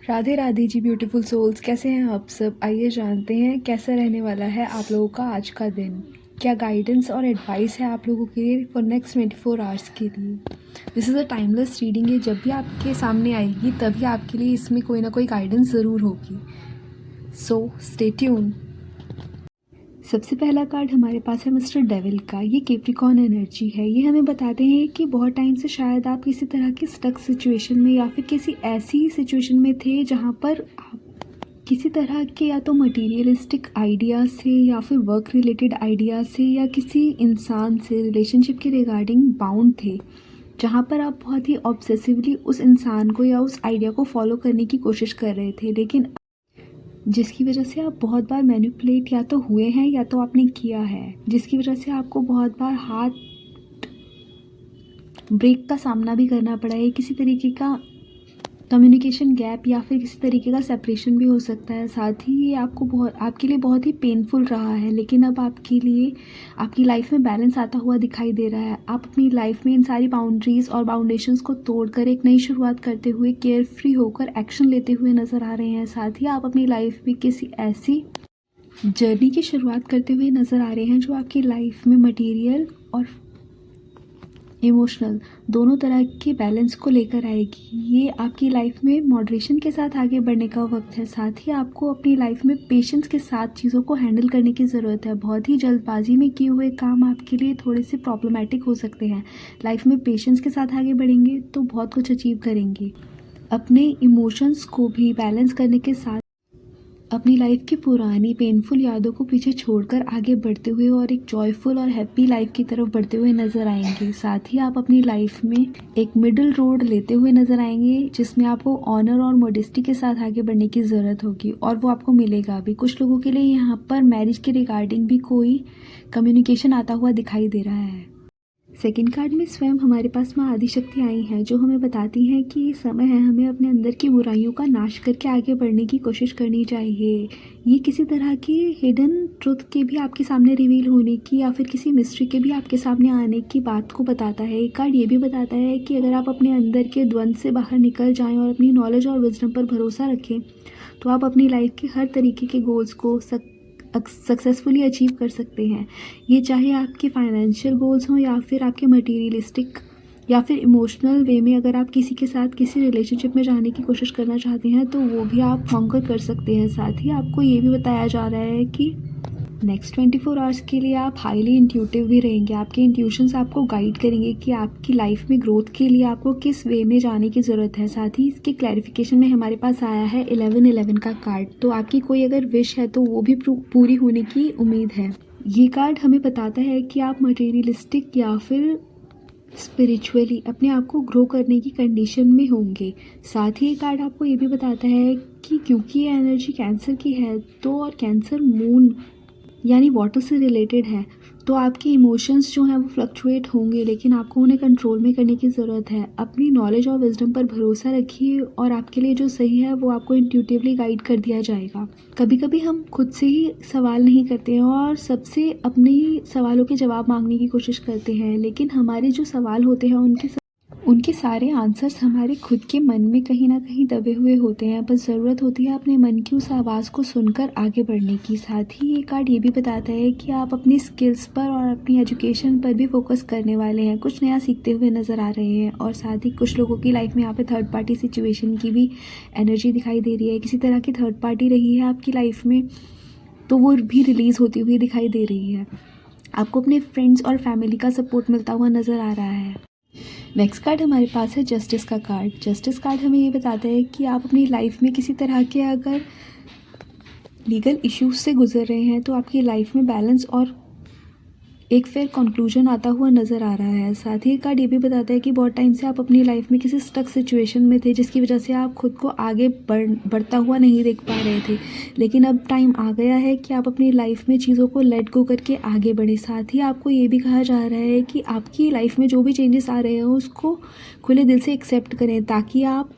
Radhe Radhe ji beautiful souls, कैसे हैं आप सब। आइए जानते हैं कैसा रहने वाला है आप लोगों का आज का दिन। क्या गाइडेंस और एडवाइस है आप लोगों के लिए फॉर नेक्स्ट 24 आवर्स के लिए। This is a timeless reading. ये जब भी आपके सामने आएगी तभी आपके लिए इसमें कोई ना कोई गाइडेंस ज़रूर होगी। So stay tune. सबसे पहला कार्ड हमारे पास है मिस्टर डेविल का। ये कैप्रिकॉर्न एनर्जी है। ये हमें बताते हैं कि बहुत टाइम से शायद आप किसी तरह की स्टक सिचुएशन में या फिर किसी ऐसी सिचुएशन में थे जहाँ पर आप किसी तरह के या तो मटेरियलिस्टिक आइडिया से या फिर वर्क रिलेटेड आइडिया से या किसी इंसान से रिलेशनशिप के रिगार्डिंग बाउंड थे, जहाँ पर आप बहुत ही ऑब्सेसिवली उस इंसान को या उस आइडिया को फॉलो करने की कोशिश कर रहे थे, लेकिन जिसकी वजह से आप बहुत बार मैनिपुलेट या तो हुए हैं या तो आपने किया है, जिसकी वजह से आपको बहुत बार हार्ट ब्रेक का सामना भी करना पड़ा है। किसी तरीके का कम्युनिकेशन गैप या फिर किसी तरीके का सेपरेशन भी हो सकता है। साथ ही ये आपके लिए बहुत ही पेनफुल रहा है, लेकिन अब आपके लिए आपकी लाइफ में बैलेंस आता हुआ दिखाई दे रहा है। आप अपनी लाइफ में इन सारी बाउंड्रीज़ और बाउंडेशंस को तोड़कर एक नई शुरुआत करते हुए केयर फ्री होकर एक्शन लेते हुए नज़र आ रहे हैं। साथ ही आप अपनी लाइफ में किसी ऐसी जर्नी की शुरुआत करते हुए नज़र आ रहे हैं जो आपकी लाइफ में मटेरियल और इमोशनल दोनों तरह के बैलेंस को लेकर आएगी। ये आपकी लाइफ में मॉडरेशन के साथ आगे बढ़ने का वक्त है। साथ ही आपको अपनी लाइफ में पेशेंस के साथ चीज़ों को हैंडल करने की ज़रूरत है। बहुत ही जल्दबाजी में किए हुए काम आपके लिए थोड़े से प्रॉब्लमेटिक हो सकते हैं। लाइफ में पेशेंस के साथ आगे बढ़ेंगे तो बहुत कुछ अचीव करेंगे। अपने इमोशंस को भी बैलेंस करने के साथ अपनी लाइफ की पुरानी पेनफुल यादों को पीछे छोड़कर आगे बढ़ते हुए और एक जॉयफुल और हैप्पी लाइफ की तरफ बढ़ते हुए नज़र आएंगे। साथ ही आप अपनी लाइफ में एक मिडिल रोड लेते हुए नज़र आएंगे, जिसमें आपको ऑनर और मॉडेस्टी के साथ आगे बढ़ने की ज़रूरत होगी और वो आपको मिलेगा भी। कुछ लोगों के लिए यहाँ पर मैरिज के रिगार्डिंग भी कोई कम्युनिकेशन आता हुआ दिखाई दे रहा है। सेकेंड कार्ड में स्वयं हमारे पास माँ आदिशक्ति आई हैं, जो हमें बताती हैं कि ये समय है हमें अपने अंदर की बुराइयों का नाश करके आगे बढ़ने की कोशिश करनी चाहिए। ये किसी तरह की हिडन ट्रुथ के भी आपके सामने रिवील होने की या फिर किसी मिस्ट्री के भी आपके सामने आने की बात को बताता है। एक कार्ड ये भी बताता है कि अगर आप अपने अंदर के द्वंद्व से बाहर निकल जाएं और अपनी नॉलेज और विजडम पर भरोसा रखें तो आप अपनी लाइफ के हर तरीके के गोल्स को सक्सेसफुली अचीव कर सकते हैं। ये चाहे आपके फाइनेंशियल गोल्स हों या फिर आपके मटेरियलिस्टिक या फिर इमोशनल वे में अगर आप किसी के साथ किसी रिलेशनशिप में जाने की कोशिश करना चाहते हैं तो वो भी आप कॉन्कर कर सकते हैं। साथ ही आपको ये भी बताया जा रहा है कि नेक्स्ट 24 आवर्स के लिए आप हाईली इंट्यूटिव भी रहेंगे। आपके इंट्यूशंस आपको गाइड करेंगे कि आपकी लाइफ में ग्रोथ के लिए आपको किस वे में जाने की ज़रूरत है। साथ ही इसके क्लैरिफिकेशन में हमारे पास आया है 1111 का कार्ड। तो आपकी कोई अगर विश है तो वो भी पूरी होने की उम्मीद है। ये कार्ड हमें बताता है कि आप मटेरियलिस्टिक या फिर स्पिरिचुअली अपने आप को ग्रो करने की कंडीशन में होंगे। साथ ही ये कार्ड आपको ये भी बताता है कि क्योंकि ये एनर्जी कैंसर की है तो और कैंसर मून यानी वाटर से रिलेटेड है, तो आपके इमोशंस जो हैं वो फ्लक्चुएट होंगे, लेकिन आपको उन्हें कंट्रोल में करने की ज़रूरत है। अपनी नॉलेज और विजडम पर भरोसा रखिए और आपके लिए जो सही है वो आपको इंट्यूटिवली गाइड कर दिया जाएगा। कभी कभी हम खुद से ही सवाल नहीं करते हैं और सबसे अपने ही सवालों के जवाब मांगने की कोशिश करते हैं, लेकिन हमारे जो सवाल होते हैं उनके सारे आंसर्स हमारे खुद के मन में कहीं ना कहीं दबे हुए होते हैं। बस ज़रूरत होती है अपने मन की उस आवाज़ को सुनकर आगे बढ़ने की। साथ ही ये कार्ड ये भी बताता है कि आप अपनी स्किल्स पर और अपनी एजुकेशन पर भी फोकस करने वाले हैं, कुछ नया सीखते हुए नज़र आ रहे हैं। और साथ ही कुछ लोगों की लाइफ में यहाँ पे थर्ड पार्टी सिचुएशन की भी एनर्जी दिखाई दे रही है। किसी तरह की थर्ड पार्टी रही है आपकी लाइफ में तो वो भी रिलीज़ होती हुई दिखाई दे रही है। आपको अपने फ्रेंड्स और फैमिली का सपोर्ट मिलता हुआ नज़र आ रहा है। नेक्स्ट कार्ड हमारे पास है जस्टिस का कार्ड। जस्टिस कार्ड हमें ये बताता है कि आप अपनी लाइफ में किसी तरह के अगर लीगल इश्यूज से गुजर रहे हैं तो आपकी लाइफ में बैलेंस और एक फेयर कंक्लूजन आता हुआ नज़र आ रहा है। साथ ही कार्ड ये भी बताता है कि बहुत टाइम से आप अपनी लाइफ में किसी स्टक सिचुएशन में थे जिसकी वजह से आप खुद को आगे बढ़ता हुआ नहीं देख पा रहे थे, लेकिन अब टाइम आ गया है कि आप अपनी लाइफ में चीज़ों को लेट गो करके आगे बढ़े। साथ ही आपको ये भी कहा जा रहा है कि आपकी लाइफ में जो भी चेंजेस आ रहे हैं उसको खुले दिल से एक्सेप्ट करें ताकि आप